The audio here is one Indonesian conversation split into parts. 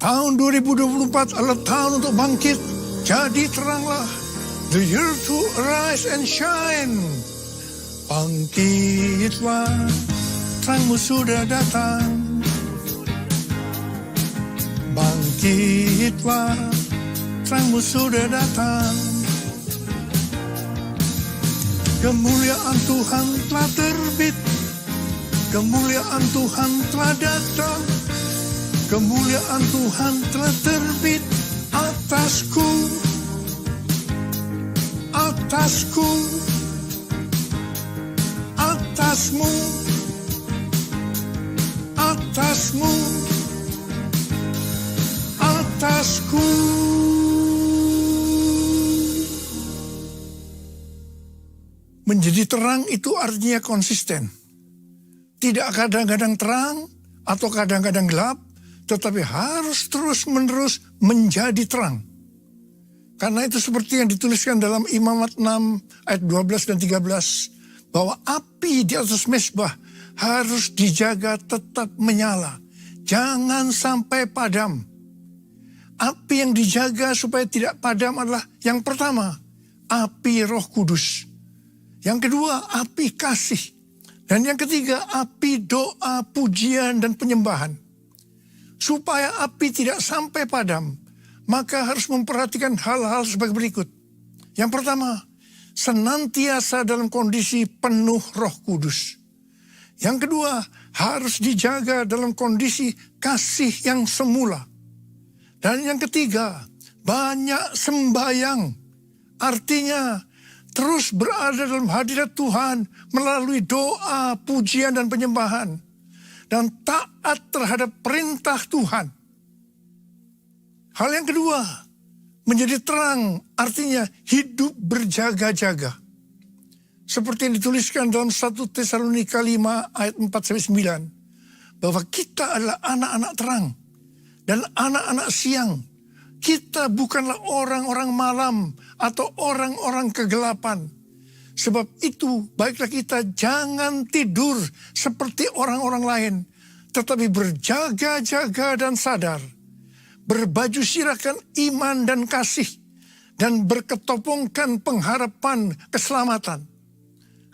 Tahun 2024 adalah tahun untuk bangkit. Jadi teranglah. The year to arise and shine. Bangkitlah, terangmu sudah datang. Bangkitlah, terangmu sudah datang. Kemuliaan Tuhan telah terbit. Kemuliaan Tuhan telah datang. Kemuliaan Tuhan telah terbit atasku. Atasku. Atasmu. Atasmu. Atasku. Menjadi terang itu artinya konsisten. Tidak kadang-kadang terang atau kadang-kadang gelap, tetapi harus terus-menerus menjadi terang. Karena itu seperti yang dituliskan dalam Imamat 6 ayat 12 dan 13, bahwa api di atas mezbah harus dijaga tetap menyala. Jangan sampai padam. Api yang dijaga supaya tidak padam adalah yang pertama, api Roh Kudus. Yang kedua, api kasih. Dan yang ketiga, api doa, pujian, dan penyembahan. Supaya api tidak sampai padam, maka harus memperhatikan hal-hal sebagai berikut. Yang pertama, senantiasa dalam kondisi penuh Roh Kudus. Yang kedua, harus dijaga dalam kondisi kasih yang semula. Dan yang ketiga, banyak sembahyang. Artinya, terus berada dalam hadirat Tuhan melalui doa, pujian, dan penyembahan. Dan taat terhadap perintah Tuhan. Hal yang kedua, menjadi terang artinya hidup berjaga-jaga. Seperti yang dituliskan dalam 1 Tesalonika 5 ayat 4-9. Bahwa kita adalah anak-anak terang dan anak-anak siang. Kita bukanlah orang-orang malam atau orang-orang kegelapan. Sebab itu baiklah kita jangan tidur seperti orang-orang lain. Tetapi berjaga-jaga dan sadar. Berbaju sirahkan iman dan kasih. Dan berketopongkan pengharapan keselamatan.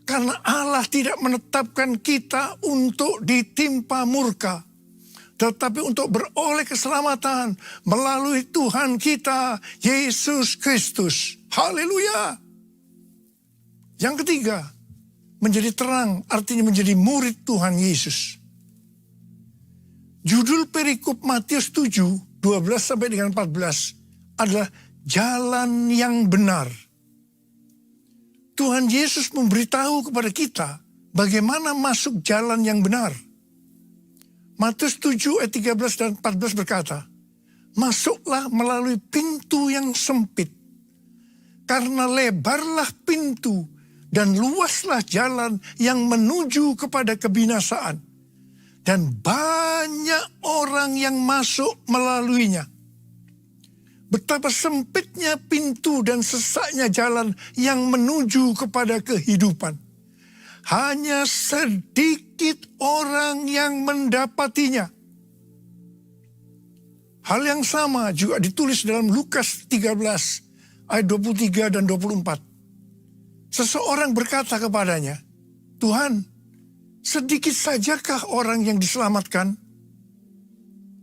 Karena Allah tidak menetapkan kita untuk ditimpa murka. Tetapi untuk beroleh keselamatan melalui Tuhan kita, Yesus Kristus. Haleluya. Yang ketiga, menjadi terang artinya menjadi murid Tuhan Yesus. Judul perikop Matius 7, 12 sampai dengan 14 adalah jalan yang benar. Tuhan Yesus memberitahu kepada kita bagaimana masuk jalan yang benar. Matius 7 ayat 13 dan 14 berkata, masuklah melalui pintu yang sempit. Karena lebarlah pintu dan luaslah jalan yang menuju kepada kebinasaan. Dan banyak orang yang masuk melaluinya. Betapa sempitnya pintu dan sesaknya jalan yang menuju kepada kehidupan. Hanya sedikit orang yang mendapatinya. Hal yang sama juga ditulis dalam Lukas 13 ayat 23 dan 24. Seseorang berkata kepadanya, Tuhan, sedikit sajakah orang yang diselamatkan?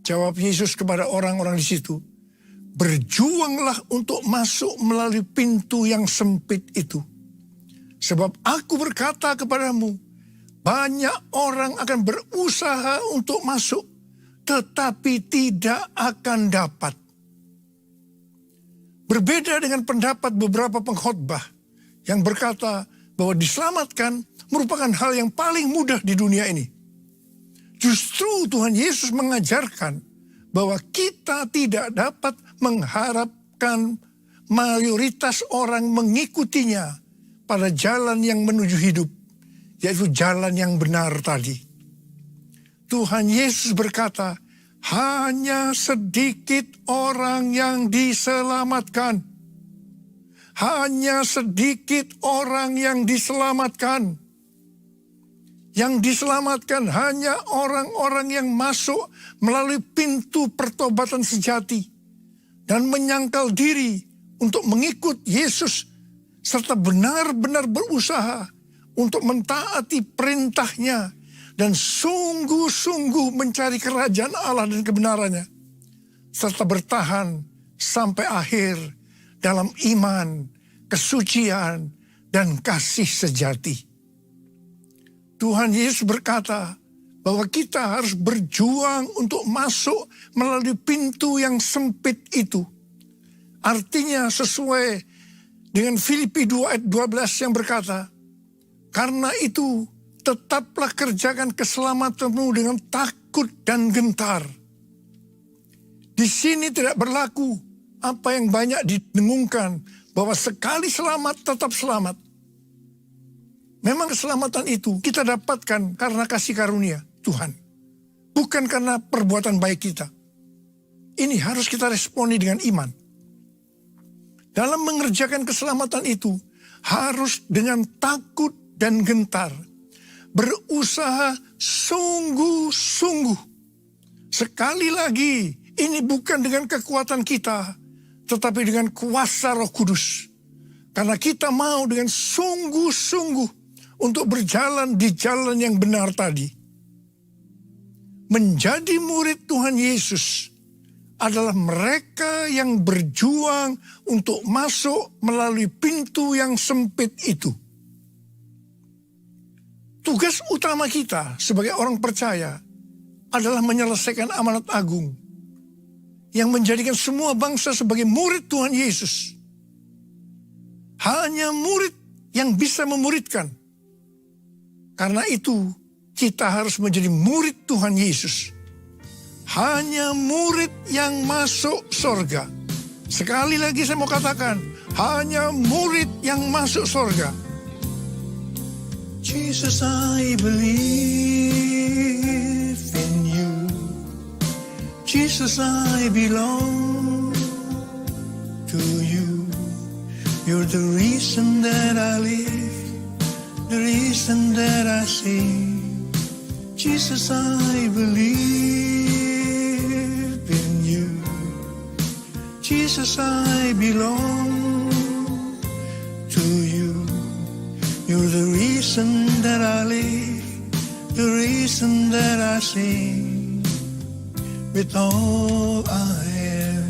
Jawab Yesus kepada orang-orang di situ, berjuanglah untuk masuk melalui pintu yang sempit itu. Sebab aku berkata kepadamu, banyak orang akan berusaha untuk masuk, tetapi tidak akan dapat. Berbeda dengan pendapat beberapa pengkhotbah yang berkata bahwa diselamatkan merupakan hal yang paling mudah di dunia ini. Justru Tuhan Yesus mengajarkan bahwa kita tidak dapat mengharapkan mayoritas orang mengikutinya pada jalan yang menuju hidup, yaitu jalan yang benar tadi. Tuhan Yesus berkata, hanya sedikit orang yang diselamatkan. Hanya sedikit orang yang diselamatkan. Yang diselamatkan hanya orang-orang yang masuk melalui pintu pertobatan sejati dan menyangkal diri untuk mengikut Yesus serta benar-benar berusaha untuk mentaati perintahnya dan sungguh-sungguh mencari kerajaan Allah dan kebenarannya, serta bertahan sampai akhir dalam iman, kesucian, dan kasih sejati. Tuhan Yesus berkata bahwa kita harus berjuang untuk masuk melalui pintu yang sempit itu. Artinya sesuai dengan Filipi 2 ayat 12 yang berkata, karena itu tetaplah kerjakan keselamatanmu dengan takut dan gentar. Di sini tidak berlaku apa yang banyak didengungkan, bahwa sekali selamat tetap selamat. Memang keselamatan itu kita dapatkan karena kasih karunia Tuhan, bukan karena perbuatan baik kita. Ini harus kita responi dengan iman. Dalam mengerjakan keselamatan itu harus dengan takut dan gentar, berusaha sungguh-sungguh. Sekali lagi, ini bukan dengan kekuatan kita, tetapi dengan kuasa Roh Kudus. Karena kita mau dengan sungguh-sungguh untuk berjalan di jalan yang benar tadi. Menjadi murid Tuhan Yesus adalah mereka yang berjuang untuk masuk melalui pintu yang sempit itu. Tugas utama kita sebagai orang percaya adalah menyelesaikan amanat agung yang menjadikan semua bangsa sebagai murid Tuhan Yesus. Hanya murid yang bisa memuridkan. Karena itu kita harus menjadi murid Tuhan Yesus. Hanya murid yang masuk surga. Sekali lagi saya mau katakan, hanya murid yang masuk surga. Jesus, I believe in you. Jesus, I belong to you. You're the reason that I live, the reason that I sing. Jesus, I believe in you. Jesus, I belong to you. You're the reason that I live, the reason that I sing. With all I am,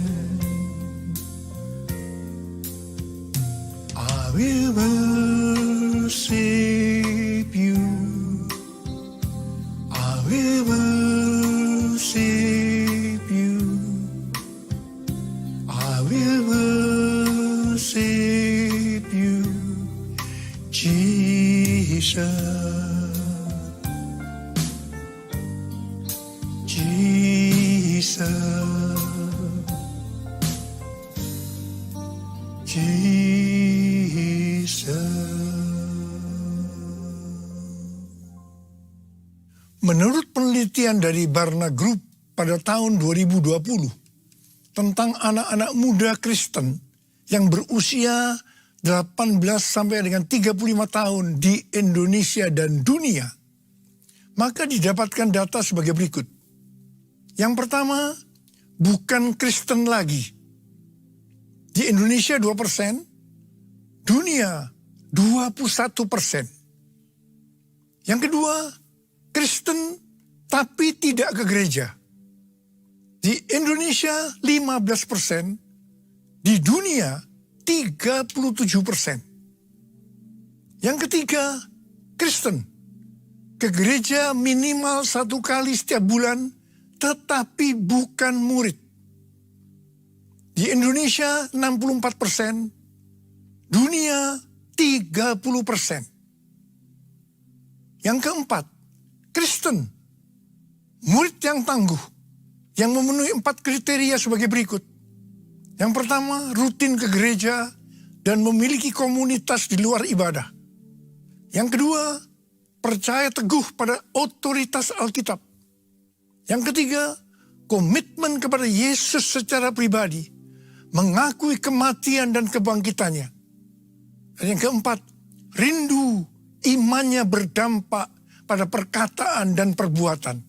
I will worship you. I will worship you. I will worship you, Jesus. Jesus. Menurut penelitian dari Barna Group pada tahun 2020 tentang anak-anak muda Kristen yang berusia 18 sampai dengan 35 tahun di Indonesia dan dunia, maka didapatkan data sebagai berikut. Yang pertama, bukan Kristen lagi. Di Indonesia 2%, dunia 21%. Yang kedua, Kristen tapi tidak ke gereja. Di Indonesia 15%, di dunia 37%. Yang ketiga, Kristen ke gereja minimal 1 kali setiap bulan tetapi bukan murid. Di Indonesia 64%, dunia 30%. Yang keempat, Kristen, murid yang tangguh, yang memenuhi 4 kriteria sebagai berikut. Yang pertama, rutin ke gereja dan memiliki komunitas di luar ibadah. Yang kedua, percaya teguh pada otoritas Alkitab. Yang ketiga, komitmen kepada Yesus secara pribadi, mengakui kematian dan kebangkitannya. Dan yang keempat, rindu imannya berdampak pada perkataan dan perbuatan.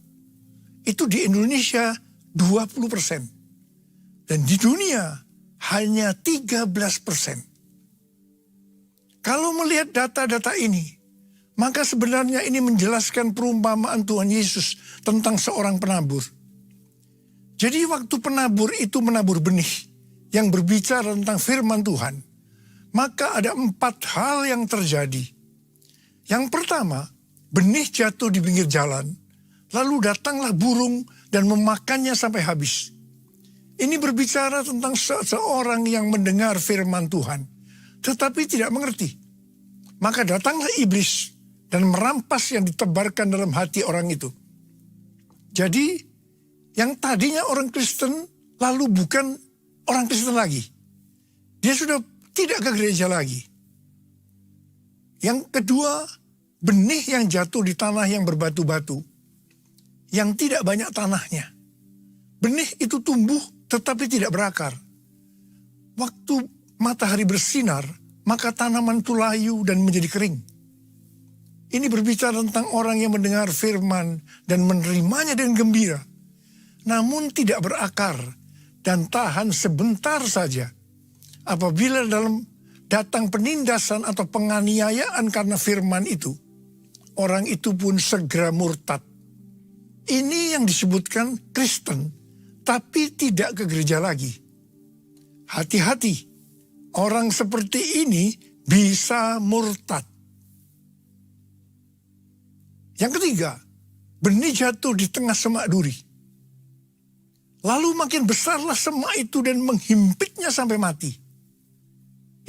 Itu di Indonesia 20%. Dan di dunia hanya 13%. Kalau melihat data-data ini, maka sebenarnya ini menjelaskan perumpamaan Tuhan Yesus tentang seorang penabur. Jadi waktu penabur itu menabur benih yang berbicara tentang firman Tuhan, maka ada 4 hal yang terjadi. Yang pertama, benih jatuh di pinggir jalan, lalu datanglah burung dan memakannya sampai habis. Ini berbicara tentang seseorang yang mendengar firman Tuhan, tetapi tidak mengerti. Maka datanglah iblis dan merampas yang ditebarkan dalam hati orang itu. Jadi, yang tadinya orang Kristen lalu bukan orang Kristen lagi. Dia sudah tidak ke gereja lagi. Yang kedua, benih yang jatuh di tanah yang berbatu-batu, yang tidak banyak tanahnya. Benih itu tumbuh tetapi tidak berakar. Waktu matahari bersinar, maka tanaman itu layu dan menjadi kering. Ini berbicara tentang orang yang mendengar firman dan menerimanya dengan gembira, namun tidak berakar dan tahan sebentar saja. Apabila datang penindasan atau penganiayaan karena firman itu, orang itu pun segera murtad. Ini yang disebutkan Kristen, tapi tidak ke gereja lagi. Hati-hati, orang seperti ini bisa murtad. Yang ketiga, benih jatuh di tengah semak duri. Lalu makin besarlah semak itu dan menghimpitnya sampai mati.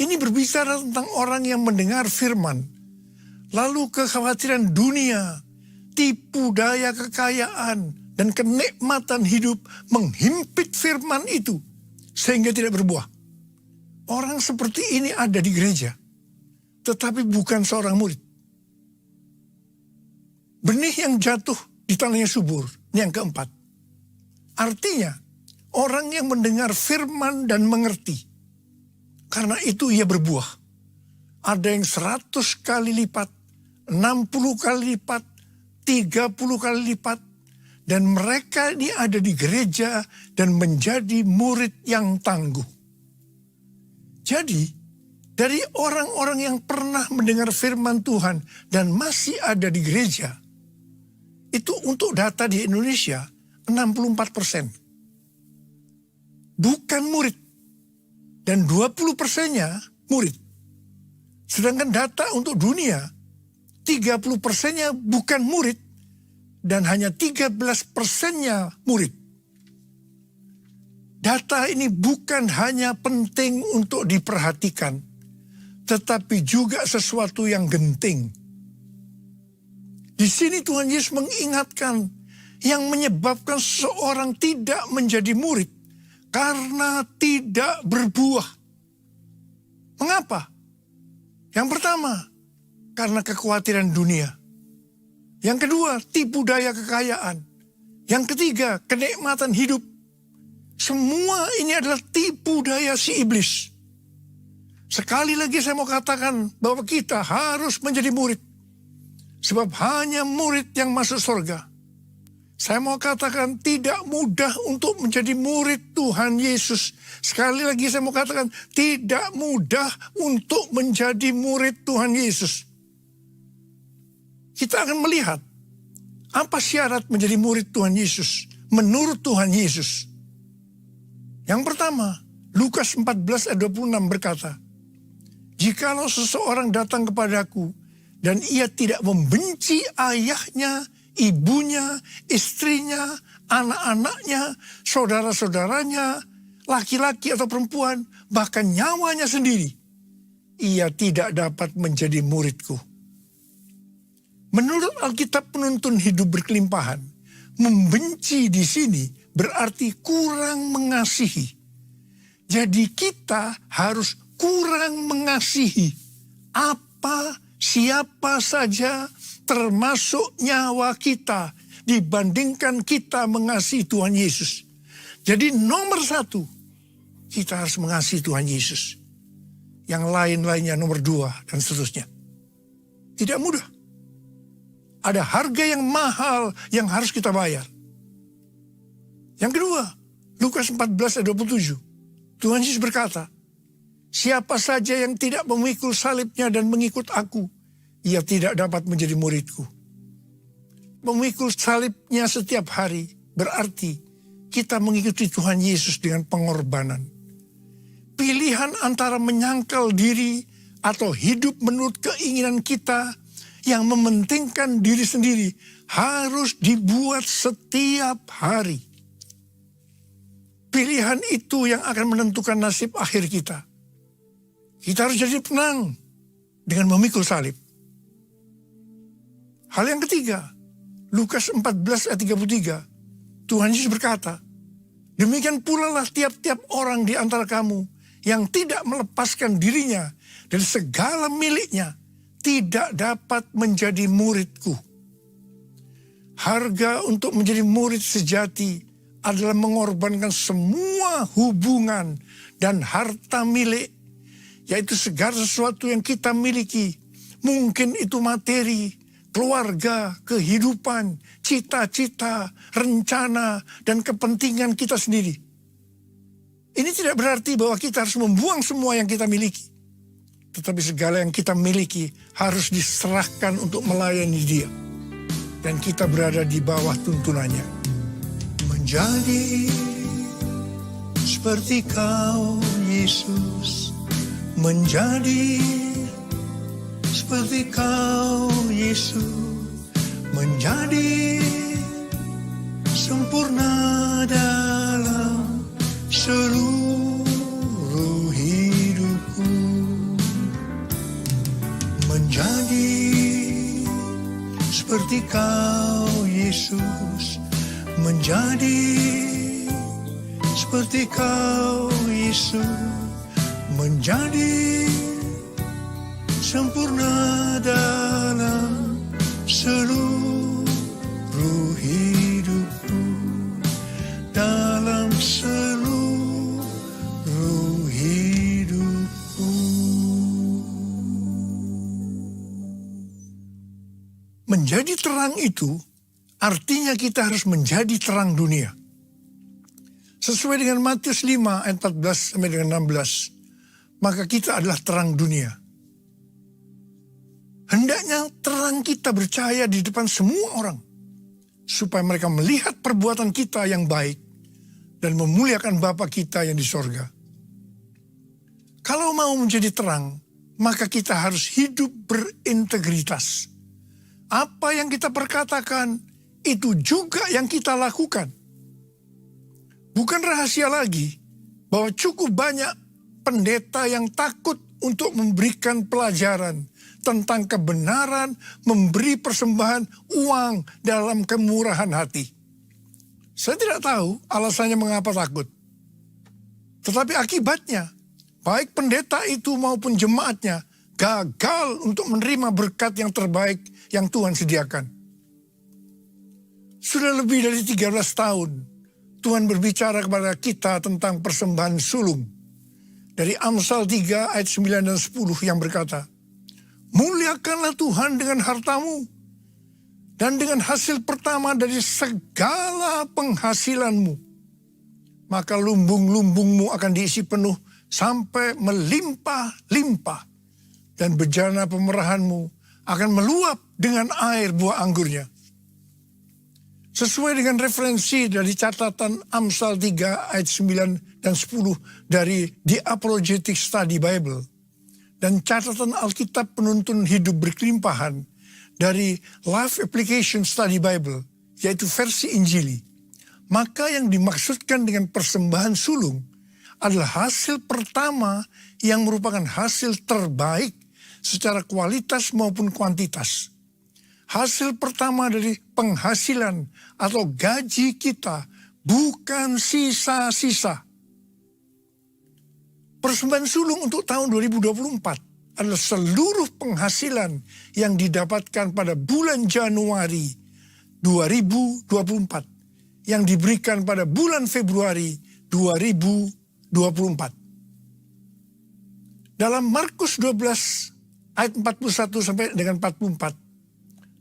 Ini berbicara tentang orang yang mendengar firman, lalu kekhawatiran dunia, tipu daya kekayaan, dan kenikmatan hidup menghimpit firman itu sehingga tidak berbuah. Orang seperti ini ada di gereja, tetapi bukan seorang murid. Benih yang jatuh di tanah yang subur, ini yang keempat. Artinya, orang yang mendengar firman dan mengerti, karena itu ia berbuah. Ada yang 100 kali lipat, 60 kali lipat, 30 kali lipat. Dan mereka ini ada di gereja dan menjadi murid yang tangguh. Jadi, dari orang-orang yang pernah mendengar firman Tuhan dan masih ada di gereja, itu untuk data di Indonesia 64%. Bukan murid. Dan 20%-nya murid. Sedangkan data untuk dunia, 30%-nya bukan murid dan hanya 13%-nya murid. Data ini bukan hanya penting untuk diperhatikan, tetapi juga sesuatu yang genting. Di sini Tuhan Yesus mengingatkan yang menyebabkan seseorang tidak menjadi murid karena tidak berbuah. Mengapa? Yang pertama, karena kekhawatiran dunia. Yang kedua, tipu daya kekayaan. Yang ketiga, kenikmatan hidup. Semua ini adalah tipu daya si iblis. Sekali lagi saya mau katakan bahwa kita harus menjadi murid. Sebab hanya murid yang masuk surga. Saya mau katakan tidak mudah untuk menjadi murid Tuhan Yesus. Sekali lagi saya mau katakan tidak mudah untuk menjadi murid Tuhan Yesus. Kita akan melihat apa syarat menjadi murid Tuhan Yesus menurut Tuhan Yesus. Yang pertama, Lukas 14 ayat 26 berkata, "Jikalau seseorang datang kepadaku dan ia tidak membenci ayahnya, ibunya, istrinya, anak-anaknya, saudara-saudaranya, laki-laki atau perempuan, bahkan nyawanya sendiri, ia tidak dapat menjadi muridku." Menurut Alkitab penuntun hidup berkelimpahan, membenci di sini berarti kurang mengasihi. Jadi kita harus kurang mengasihi siapa saja termasuk nyawa kita dibandingkan kita mengasihi Tuhan Yesus. Jadi nomor 1, kita harus mengasihi Tuhan Yesus. Yang lain-lainnya nomor 2 dan seterusnya. Tidak mudah. Ada harga yang mahal yang harus kita bayar. Yang kedua, Lukas 14 ayat 27. Tuhan Yesus berkata, siapa saja yang tidak memikul salibnya dan mengikut aku, ia tidak dapat menjadi muridku. Memikul salibnya setiap hari berarti kita mengikuti Tuhan Yesus dengan pengorbanan. Pilihan antara menyangkal diri atau hidup menurut keinginan kita yang mementingkan diri sendiri harus dibuat setiap hari. Pilihan itu yang akan menentukan nasib akhir kita. Kita harus jadi tenang dengan memikul salib. Hal yang ketiga, Lukas 14 ayat 33. Tuhan Yesus berkata, demikian pula lah tiap-tiap orang di antara kamu yang tidak melepaskan dirinya dari segala miliknya tidak dapat menjadi muridku. Harga untuk menjadi murid sejati adalah mengorbankan semua hubungan dan harta milik, yaitu segala sesuatu yang kita miliki. Mungkin itu materi, keluarga, kehidupan, cita-cita, rencana, dan kepentingan kita sendiri. Ini tidak berarti bahwa kita harus membuang semua yang kita miliki. Tetapi segala yang kita miliki harus diserahkan untuk melayani Dia. Dan kita berada di bawah tuntunannya. Menjadi seperti Kau, Yesus. Menjadi seperti Kau, Yesus. Menjadi sempurna dalam seluruh hidupku. Menjadi seperti Kau, Yesus. Menjadi seperti Kau, Yesus. Menjadi sempurna dalam seluruh hidupku. Dalam seluruh hidupku. Menjadi terang itu artinya kita harus menjadi terang dunia. Sesuai dengan Matius 5 ayat 14 sampai dengan 16. Maka kita adalah terang dunia. Hendaknya terang kita bercahaya di depan semua orang. Supaya mereka melihat perbuatan kita yang baik. Dan memuliakan Bapa kita yang di sorga. Kalau mau menjadi terang, maka kita harus hidup berintegritas. Apa yang kita perkatakan, itu juga yang kita lakukan. Bukan rahasia lagi bahwa cukup banyak pendeta yang takut untuk memberikan pelajaran tentang kebenaran memberi persembahan uang dalam kemurahan hati. Saya tidak tahu alasannya mengapa takut. Tetapi akibatnya, baik pendeta itu maupun jemaatnya gagal untuk menerima berkat yang terbaik yang Tuhan sediakan. Sudah lebih dari 13 tahun, Tuhan berbicara kepada kita tentang persembahan sulung. Dari Amsal 3 ayat 9 dan 10 yang berkata, muliakanlah Tuhan dengan hartamu, dan dengan hasil pertama dari segala penghasilanmu. Maka lumbung-lumbungmu akan diisi penuh sampai melimpah-limpah. Dan bejana pemerahanmu akan meluap dengan air buah anggurnya. Sesuai dengan referensi dari catatan Amsal 3 ayat 9 dan 10 dari The Apologetic Study Bible. Dan catatan Alkitab Penuntun Hidup Berkelimpahan dari Life Application Study Bible, yaitu versi Injili. Maka yang dimaksudkan dengan persembahan sulung adalah hasil pertama yang merupakan hasil terbaik secara kualitas maupun kuantitas. Hasil pertama dari penghasilan atau gaji kita, bukan sisa-sisa. Persembahan sulung untuk tahun 2024 adalah seluruh penghasilan yang didapatkan pada bulan Januari 2024 yang diberikan pada bulan Februari 2024. Dalam Markus 12 ayat 41 sampai dengan 44,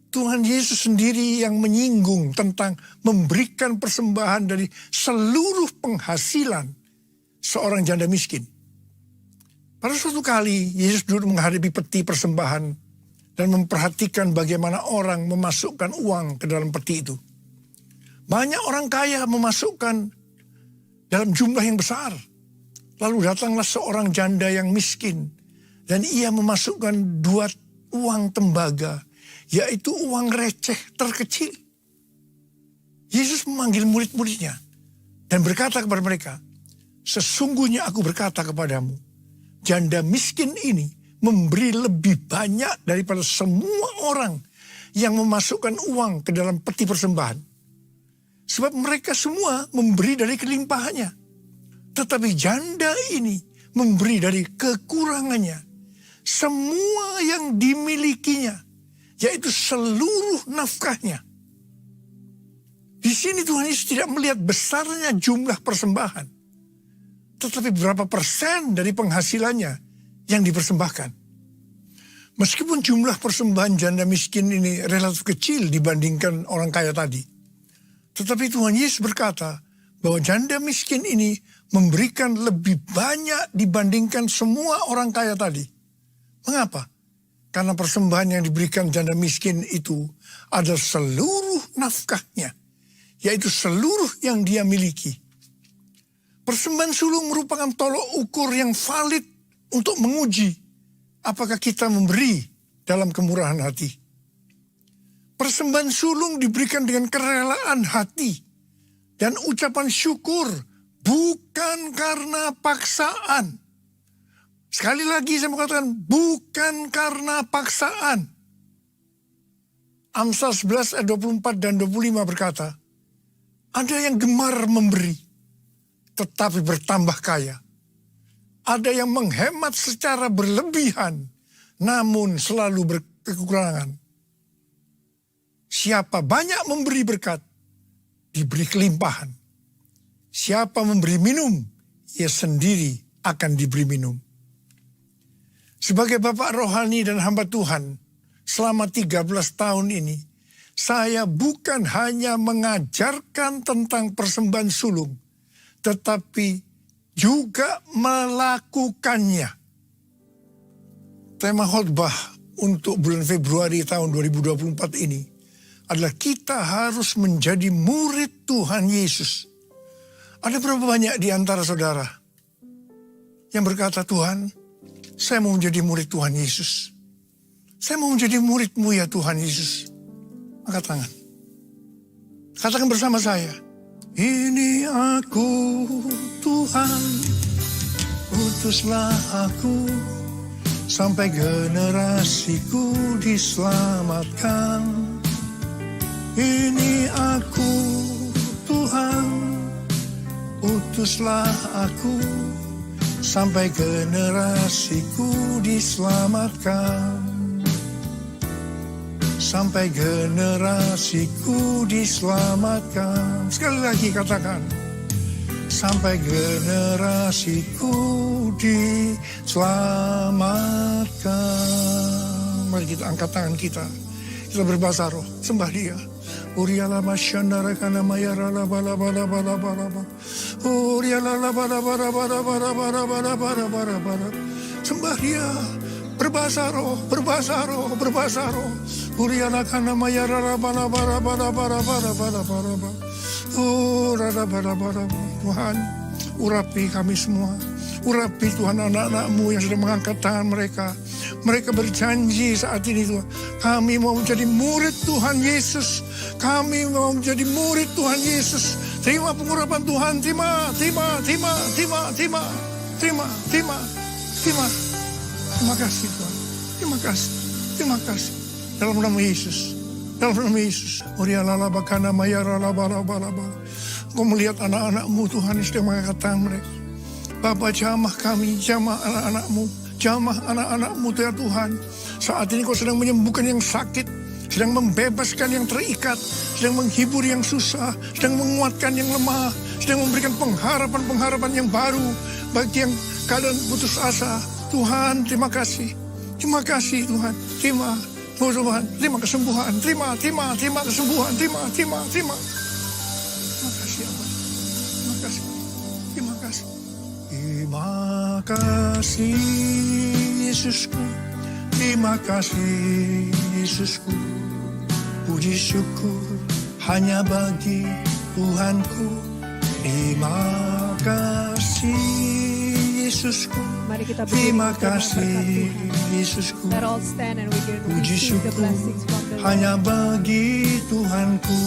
Tuhan Yesus sendiri yang menyinggung tentang memberikan persembahan dari seluruh penghasilan seorang janda miskin. Pada suatu kali, Yesus duduk menghadapi peti persembahan dan memperhatikan bagaimana orang memasukkan uang ke dalam peti itu. Banyak orang kaya memasukkan dalam jumlah yang besar. Lalu datanglah seorang janda yang miskin dan ia memasukkan 2 uang tembaga, yaitu uang receh terkecil. Yesus memanggil murid-muridnya dan berkata kepada mereka, "Sesungguhnya aku berkata kepadamu, janda miskin ini memberi lebih banyak daripada semua orang yang memasukkan uang ke dalam peti persembahan. Sebab mereka semua memberi dari kelimpahannya. Tetapi janda ini memberi dari kekurangannya. Semua yang dimilikinya, yaitu seluruh nafkahnya." Di sini Tuhan Yesus tidak melihat besarnya jumlah persembahan, tetapi berapa persen dari penghasilannya yang dipersembahkan. Meskipun jumlah persembahan janda miskin ini relatif kecil dibandingkan orang kaya tadi, tetapi Tuhan Yesus berkata bahwa janda miskin ini memberikan lebih banyak dibandingkan semua orang kaya tadi. Mengapa? Karena persembahan yang diberikan janda miskin itu adalah seluruh nafkahnya, yaitu seluruh yang dia miliki. Persembahan sulung merupakan tolok ukur yang valid untuk menguji apakah kita memberi dalam kemurahan hati. Persembahan sulung diberikan dengan kerelaan hati dan ucapan syukur, bukan karena paksaan. Sekali lagi saya mengatakan, bukan karena paksaan. Amsal 11 ayat 24 dan 25 berkata, "Ada yang gemar memberi, tetapi bertambah kaya. Ada yang menghemat secara berlebihan, namun selalu berkekurangan. Siapa banyak memberi berkat, diberi kelimpahan. Siapa memberi minum, ia sendiri akan diberi minum." Sebagai bapak rohani dan hamba Tuhan, selama 13 tahun ini, saya bukan hanya mengajarkan tentang persembahan sulung, tetapi juga melakukannya. Tema khotbah untuk bulan Februari tahun 2024 ini adalah kita harus menjadi murid Tuhan Yesus. Ada berapa banyak di antara saudara yang berkata, "Tuhan, saya mau menjadi murid Tuhan Yesus. Saya mau menjadi murid-Mu ya Tuhan Yesus." Angkat tangan. Katakan bersama saya, "Ini aku Tuhan, utuslah aku, sampai generasiku diselamatkan. Ini aku Tuhan, utuslah aku, sampai generasiku diselamatkan. Sampai generasiku diselamatkan." Sekali lagi katakan, sampai generasiku diselamatkan. Mari kita angkat tangan kita. Kita berbahasa roh, sembah Dia. Uriala masyandara kana mayara la bala bala bala bala bala. Uriala la bala bala bala bala bala bala bala bala bala. Sembah Dia. Berbahasa roh, berbahasa roh, berbahasa roh. Uriala kana mayara la bala bala bala bala bala bala bala bala. Urada bala bala. Tuhan, urapi kami semua. Urapi Tuhan anak-anak-Mu yang sedang mengangkat tangan mereka. Mereka berjanji saat ini Tuhan, kami mau menjadi murid Tuhan Yesus. Kami mau menjadi murid Tuhan Yesus. Terima pengurapan Tuhan, terima. Terima kasih Tuhan, terima kasih. Dalam nama Yesus, dalam nama Yesus. Kau melihat anak-anak-Mu Tuhan yang sedang mengangkat tangan mereka. Bapa, jamah kami, jamah anak-anak-Mu, jamah anak-anak-Mu ya Tuhan. Saat ini Kau sedang menyembuhkan yang sakit, sedang membebaskan yang terikat, sedang menghibur yang susah, sedang menguatkan yang lemah, sedang memberikan pengharapan-pengharapan yang baru bagi yang keadaan putus asa. Tuhan, terima kasih. Terima kasih Tuhan. Oh Tuhan, terima kesembuhan, terima kesembuhan, terima. Terima kasih Abah, terima kasih, terima kasih. Terima kasih Yesusku, terima kasih Yesusku. Puji syukur hanya bagi Tuhanku. Terima kasih Yesusku. Mari kita Terima berdiri untuk kasih berkat Yesusku. Tuhan. Let all stand and we can Puji receive the syukur blessings from the Lord. hanya bagi Tuhanku.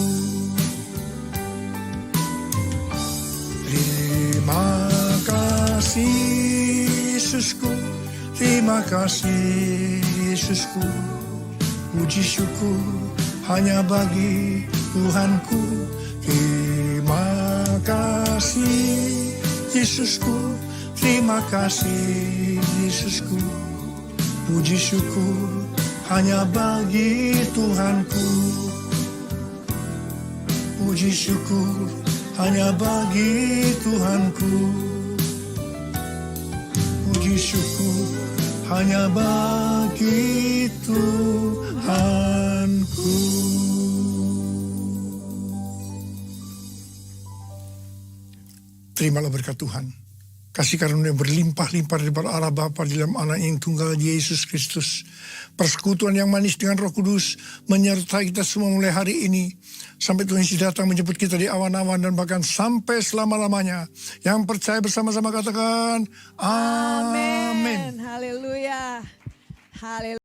Terima kasih Yesusku, terima kasih Yesusku. Puji syukur hanya bagi Tuhanku. Terima kasih Yesusku, terima kasih Yesusku. Puji syukur hanya bagi Tuhanku. Puji syukur hanya bagi Tuhanku. Puji syukur hanya bagi Tuhanku. Terimalah berkat Tuhan. Kasih karunia berlimpah-limpah daripada Allah Bapa di dalam anak yang tunggal Yesus Kristus. Persekutuan yang manis dengan Roh Kudus menyertai kita semua mulai hari ini. Sampai Tuhan Yesus datang menjemput kita di awan-awan dan bahkan sampai selama-lamanya. Yang percaya bersama-sama katakan, Amin. Haleluya. Haleluya.